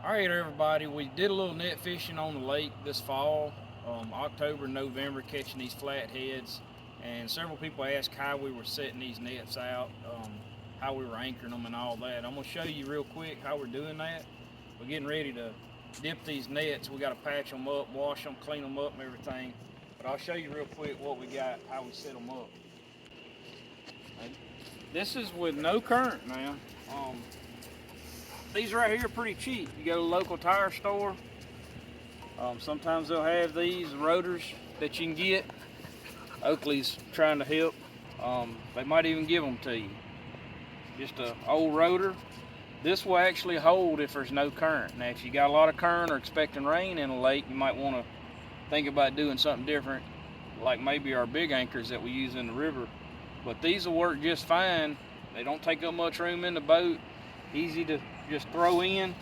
Alright everybody, we did a little net fishing on the lake this fall, October and November, catching these flatheads, and several people asked how we were setting these nets out, how we were anchoring them and all that. I'm going to show you real quick how we're doing that. We're getting ready to dip these nets. We got to patch them up, wash them, clean them up and everything, but I'll show you real quick what we got, how we set them up. This is with no current now. These right here are pretty cheap. You go to a local tire store. Sometimes they'll have these rotors that you can get. Oakley's trying to help. They might even give them to you. Just an old rotor. This will actually hold if there's no current. Now, if you got a lot of current or expecting rain in a lake, you might want to think about doing something different, like maybe our big anchors that we use in the river. But these will work just fine. They don't take up much room in the boat. Easy to just throw in.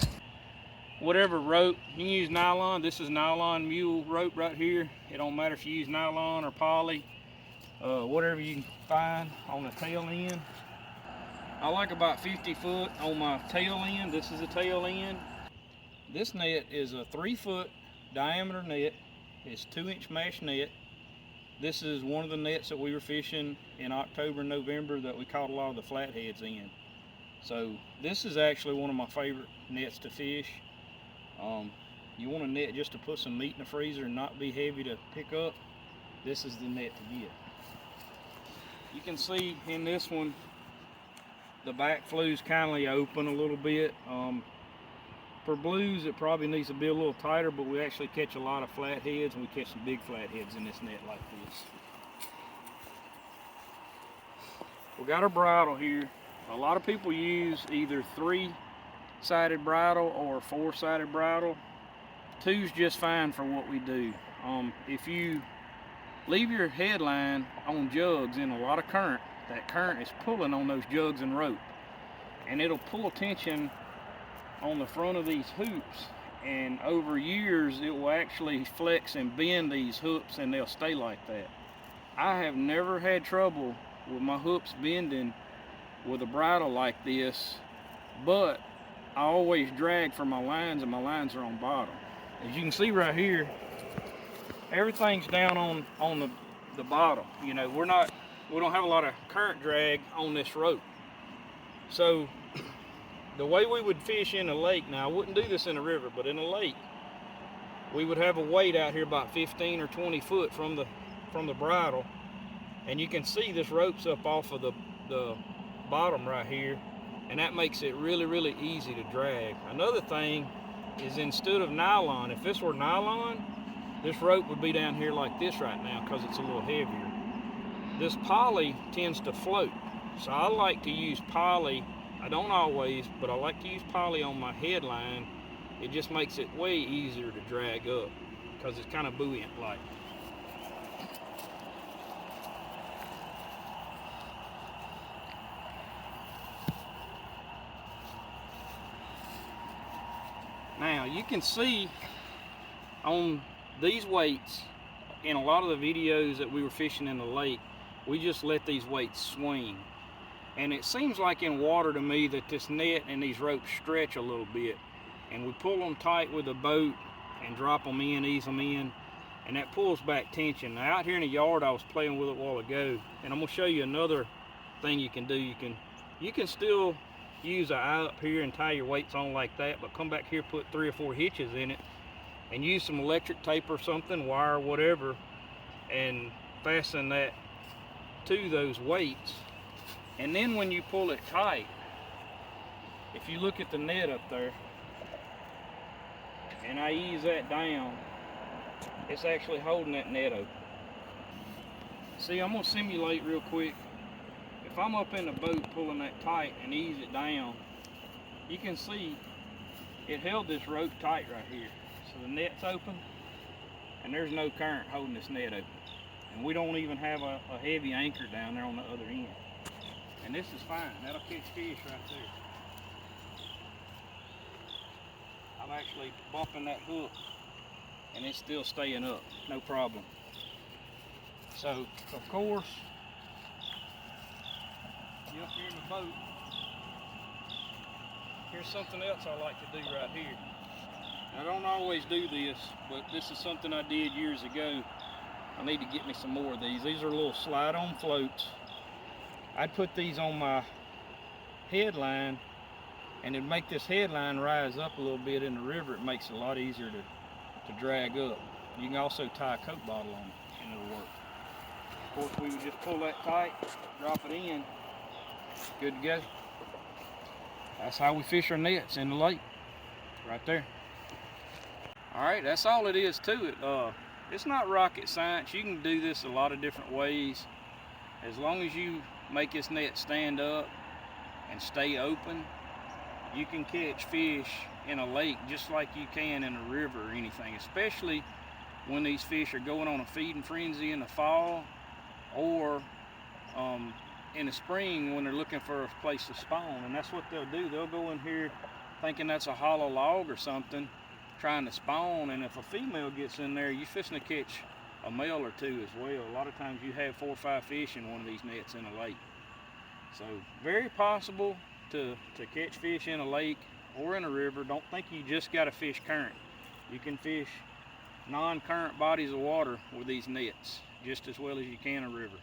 Whatever rope, you can use nylon. This is nylon mule rope right here. It don't matter if you use nylon or poly, whatever you can find on the tail end. I like about 50 foot on my tail end. This is a tail end. This net is a 3-foot diameter net. It's 2-inch mesh net. This is one of the nets that we were fishing in October and November that we caught a lot of the flatheads in. So this is actually one of my favorite nets to fish. You want a net just to put some meat in the freezer and not be heavy to pick up. This is the net to get. You can see in this one, the back flue's kindly open a little bit. For blues, it probably needs to be a little tighter, but we actually catch a lot of flatheads, and we catch some big flatheads in this net like this. We got our bridle here. A lot of people use either 3-sided bridle or a 4-sided bridle. 2's just fine for what we do. If you leave your headline on jugs in a lot of current, that current is pulling on those jugs and rope, and it'll pull tension on the front of these hoops, and over years it will actually flex and bend these hooks, and they'll stay like that. I have never had trouble with my hooks bending with a bridle like this, but I always drag for my lines, and my lines are on bottom. As you can see right here, everything's down on the bottom. You know, we don't have a lot of current drag on this rope. So the way we would fish in a lake, now I wouldn't do this in a river, but in a lake, we would have a weight out here about 15 or 20 foot from the bridle, and you can see this rope's up off of the bottom right here, and that makes it really, really easy to drag. Another thing is, instead of nylon, if this were nylon, this rope would be down here like this right now because it's a little heavier. This poly tends to float, so I like to use poly. I don't always, but I like to use poly on my headline. It just makes it way easier to drag up because it's kind of buoyant like. Now you can see on these weights in a lot of the videos that we were fishing in the lake, we just let these weights swing. And it seems like in water to me that this net and these ropes stretch a little bit, and we pull them tight with the boat and drop them in, ease them in, and that pulls back tension. Now out here in the yard, I was playing with it a while ago, and I'm gonna show you another thing you can do. You can still use an eye up here and tie your weights on like that, but come back here, put 3 or 4 hitches in it, and use some electric tape or something, wire, whatever, and fasten that to those weights. And then when you pull it tight, if you look at the net up there, and I ease that down, it's actually holding that net open. See, I'm gonna simulate real quick. If I'm up in the boat pulling that tight and ease it down, you can see it held this rope tight right here. So the net's open, and there's no current holding this net open. And we don't even have a heavy anchor down there on the other end. And this is fine. That'll catch fish right there. I'm actually bumping that hook, and it's still staying up, no problem. So, of course, you up here in the boat, here's something else I like to do right here. I don't always do this, but this is something I did years ago. I need to get me some more of these. These are little slide-on floats. I'd put these on my headline, and it'd make this headline rise up a little bit in the river. It makes it a lot easier to drag up. You can also tie a Coke bottle on it, and it'll work. Of course, we would just pull that tight, drop it in, good to go. That's how we fish our nets in the lake, right there. All right, that's all it is to it. It's not rocket science. You can do this a lot of different ways. As long as you make this net stand up and stay open, you can catch fish in a lake just like you can in a river or anything, especially when these fish are going on a feeding frenzy in the fall or in the spring when they're looking for a place to spawn. And that's what they'll do. They'll go in here thinking that's a hollow log or something, trying to spawn, and if a female gets in there, you're fishing to catch a male or two as well. A lot of times you have 4 or 5 fish in one of these nets in a lake. So very possible to catch fish in a lake or in a river. Don't think you just got to fish current. You can fish non-current bodies of water with these nets just as well as you can a river.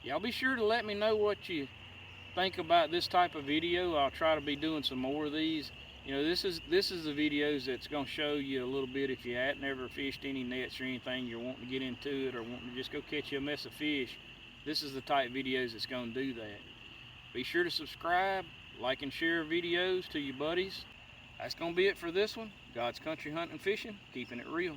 Y'all be sure to let me know what you think about this type of video. I'll try to be doing some more of these. You know, this is the videos that's going to show you a little bit if you hadn't never fished any nets or anything, you're wanting to get into it or wanting to just go catch you a mess of fish. This is the type of videos that's going to do that. Be sure to subscribe, like and share videos to your buddies. That's going to be it for this one. God's Country Hunting and Fishing, keeping it real.